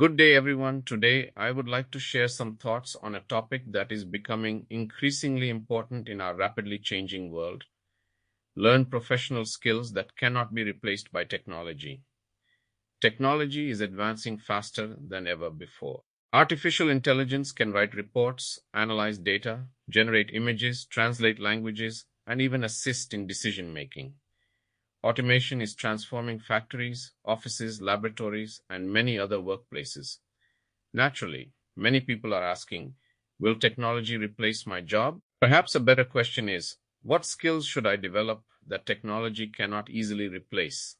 Good day, everyone. Today, I would like to share some thoughts on a topic that is becoming increasingly important in our rapidly changing world. Learn professional skills that cannot be replaced by technology. Technology is advancing faster than ever before. Artificial intelligence can write reports, analyze data, generate images, translate languages, and even assist in decision making. Automation is transforming factories, offices, laboratories, and many other workplaces. Naturally, many people are asking, will technology replace my job? Perhaps a better question is, what skills should I develop that technology cannot easily replace?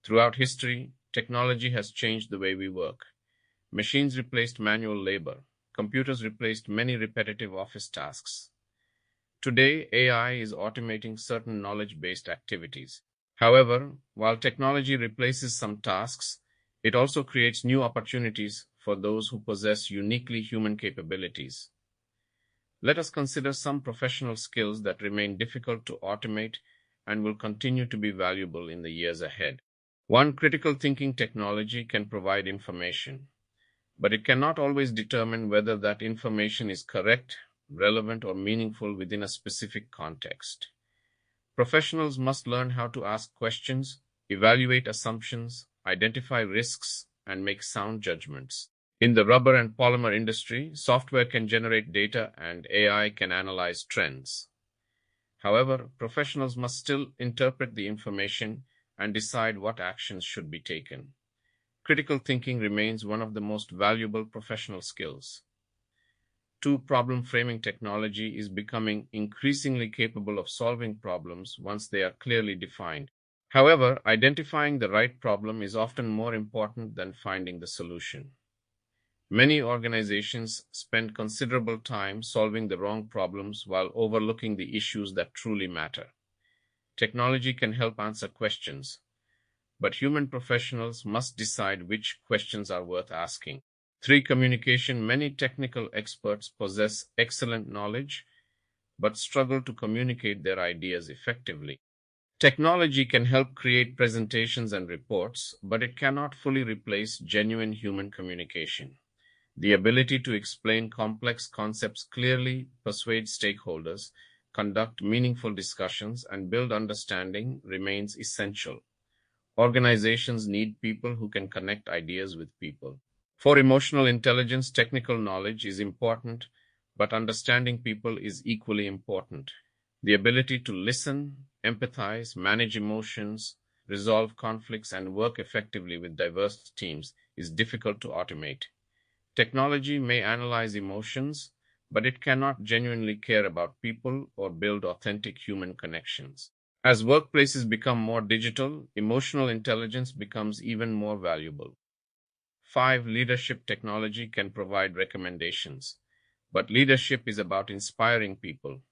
Throughout history, technology has changed the way we work. Machines replaced manual labor. Computers replaced many repetitive office tasks. Today, AI is automating certain knowledge-based activities. However, while technology replaces some tasks, it also creates new opportunities for those who possess uniquely human capabilities. Let us consider some professional skills that remain difficult to automate and will continue to be valuable in the years ahead. One, critical thinking technology can provide information, but it cannot always determine whether that information is correct, relevant, or meaningful within a specific context. Professionals must learn how to ask questions, evaluate assumptions, identify risks, and make sound judgments. In the rubber and polymer industry, software can generate data and AI can analyze trends. However, professionals must still interpret the information and decide what actions should be taken. Critical thinking remains one of the most valuable professional skills. Two, problem framing technology is becoming increasingly capable of solving problems once they are clearly defined. However, identifying the right problem is often more important than finding the solution. Many organizations spend considerable time solving the wrong problems while overlooking the issues that truly matter. Technology can help answer questions, but human professionals must decide which questions are worth asking. Three, communication. Many technical experts possess excellent knowledge, but struggle to communicate their ideas effectively. Technology can help create presentations and reports, but it cannot fully replace genuine human communication. The ability to explain complex concepts clearly, persuade stakeholders, conduct meaningful discussions, and build understanding remains essential. Organizations need people who can connect ideas with people. For emotional intelligence, technical knowledge is important, but understanding people is equally important. The ability to listen, empathize, manage emotions, resolve conflicts, and work effectively with diverse teams is difficult to automate. Technology may analyze emotions, but it cannot genuinely care about people or build authentic human connections. As workplaces become more digital, emotional intelligence becomes even more valuable. Five, leadership technology can provide recommendations, but leadership is about inspiring people.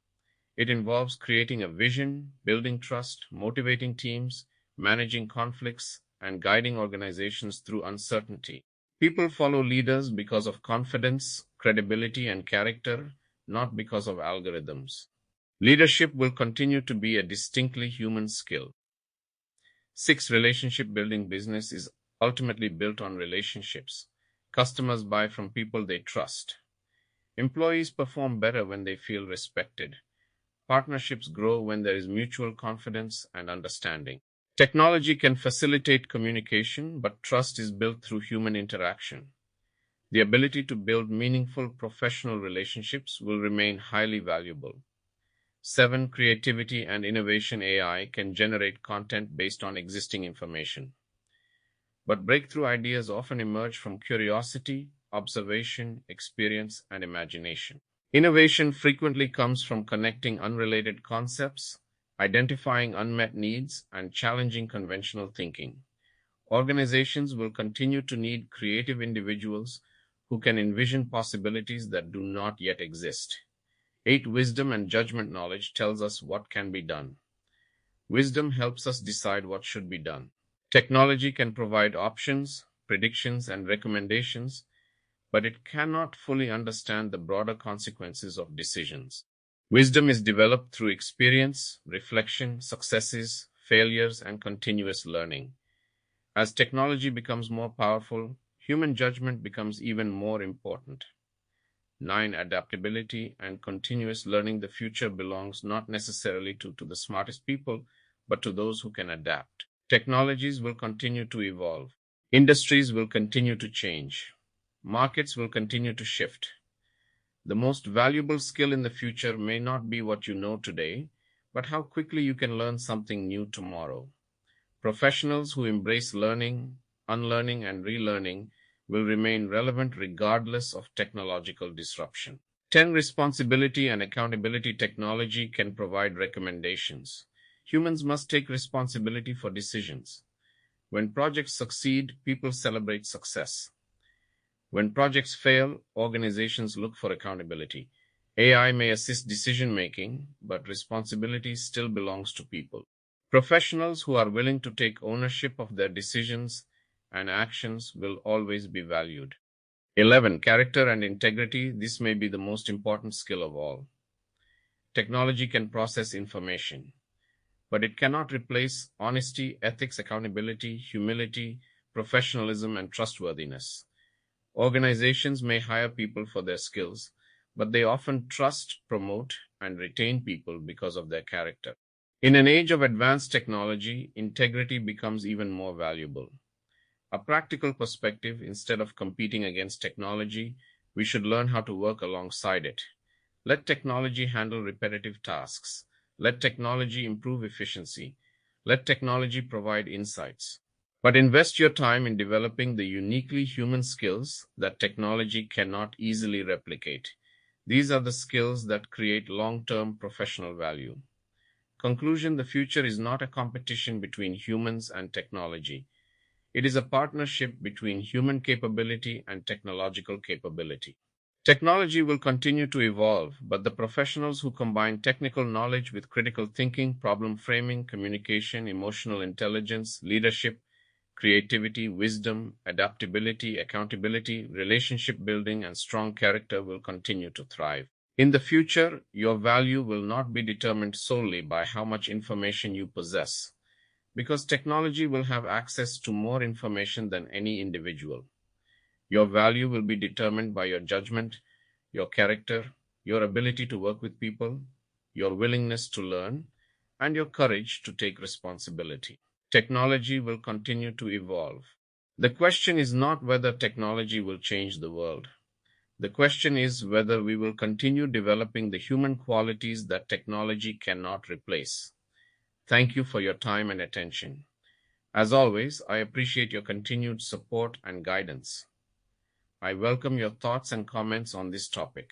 It involves creating a vision, building trust, motivating teams, managing conflicts, and guiding organizations through uncertainty. People follow leaders because of confidence, credibility, and character, not because of algorithms. Leadership will continue to be a distinctly human skill. Six, relationship building. Business is ultimately built on relationships. Customers buy from people they trust. Employees perform better when they feel respected. Partnerships grow when there is mutual confidence and understanding. Technology can facilitate communication, but trust is built through human interaction. The ability to build meaningful professional relationships will remain highly valuable. Seven, creativity and innovation. AI can generate content based on existing information. But breakthrough ideas often emerge from curiosity, observation, experience, and imagination. Innovation frequently comes from connecting unrelated concepts, identifying unmet needs, and challenging conventional thinking. Organizations will continue to need creative individuals who can envision possibilities that do not yet exist. Eight, wisdom and judgment. Knowledge tells us what can be done. Wisdom helps us decide what should be done. Technology can provide options, predictions, and recommendations, but it cannot fully understand the broader consequences of decisions. Wisdom is developed through experience, reflection, successes, failures, and continuous learning. As technology becomes more powerful, human judgment becomes even more important. 9. Adaptability and continuous learning. The future belongs not necessarily to the smartest people, but to those who can adapt. Technologies will continue to evolve. Industries will continue to change. Markets will continue to shift. The most valuable skill in the future may not be what you know today, but how quickly you can learn something new tomorrow. Professionals who embrace learning, unlearning, and relearning will remain relevant regardless of technological disruption. 10. Responsibility and accountability. Technology can provide recommendations. Humans must take responsibility for decisions. When projects succeed, people celebrate success. When projects fail, organizations look for accountability. AI may assist decision-making, but responsibility still belongs to people. Professionals who are willing to take ownership of their decisions and actions will always be valued. 11. Character and integrity. This may be the most important skill of all. Technology can process information, but it cannot replace honesty, ethics, accountability, humility, professionalism, and trustworthiness. Organizations may hire people for their skills, but they often trust, promote, and retain people because of their character. In an age of advanced technology, integrity becomes even more valuable. A practical perspective: instead of competing against technology, we should learn how to work alongside it. Let technology handle repetitive tasks. Let technology improve efficiency. Let technology provide insights. But invest your time in developing the uniquely human skills that technology cannot easily replicate. These are the skills that create long-term professional value. Conclusion: the future is not a competition between humans and technology. It is a partnership between human capability and technological capability. Technology will continue to evolve, but the professionals who combine technical knowledge with critical thinking, problem framing, communication, emotional intelligence, leadership, creativity, wisdom, adaptability, accountability, relationship building, and strong character will continue to thrive. In the future, your value will not be determined solely by how much information you possess, because technology will have access to more information than any individual. Your value will be determined by your judgment, your character, your ability to work with people, your willingness to learn, and your courage to take responsibility. Technology will continue to evolve. The question is not whether technology will change the world. The question is whether we will continue developing the human qualities that technology cannot replace. Thank you for your time and attention. As always, I appreciate your continued support and guidance. I welcome your thoughts and comments on this topic.